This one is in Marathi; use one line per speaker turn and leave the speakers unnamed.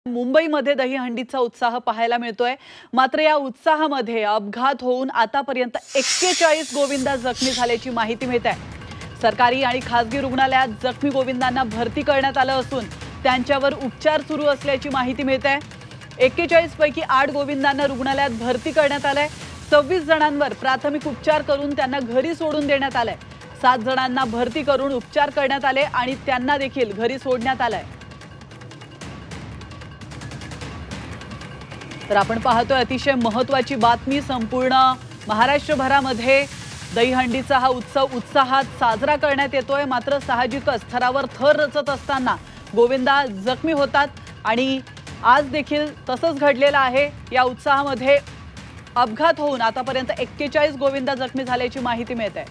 मुंबईमध्ये दहीहंडीचा उत्साह पाहायला मिळतोय। मात्र या उत्साहामध्ये अपघात होऊन आतापर्यंत 41 गोविंदा जखमी झाल्याची माहिती मिळते। सरकारी आणि खासगी रुग्णालयात जखमी गोविंदांना भरती करण्यात आलं असून त्यांच्यावर उपचार सुरू असल्याची माहिती मिळते। 41 पैकी 8 गोविंदांना रुग्णालयात भरती करण्यात आलंय। 26 जणांवर प्राथमिक उपचार करून त्यांना घरी सोडून देण्यात आलंय। 7 जणांना भरती करून उपचार करण्यात आले आणि त्यांना देखील घरी सोडण्यात आलंय। तर आपण पाहतोय अतिशय महत्त्वाची बातमी। संपूर्ण महाराष्ट्रभरामध्ये दहीहंडीचा हा उत्सव उत्साहात साजरा करण्यात येतोय। मात्र साहजिकच थरावर थर रचत असताना गोविंदा जखमी होतात आणि आज देखील तसंच घडलेलं आहे। या उत्साहामध्ये अपघात होऊन आतापर्यंत 41 गोविंदा जखमी झाल्याची माहिती मिळते।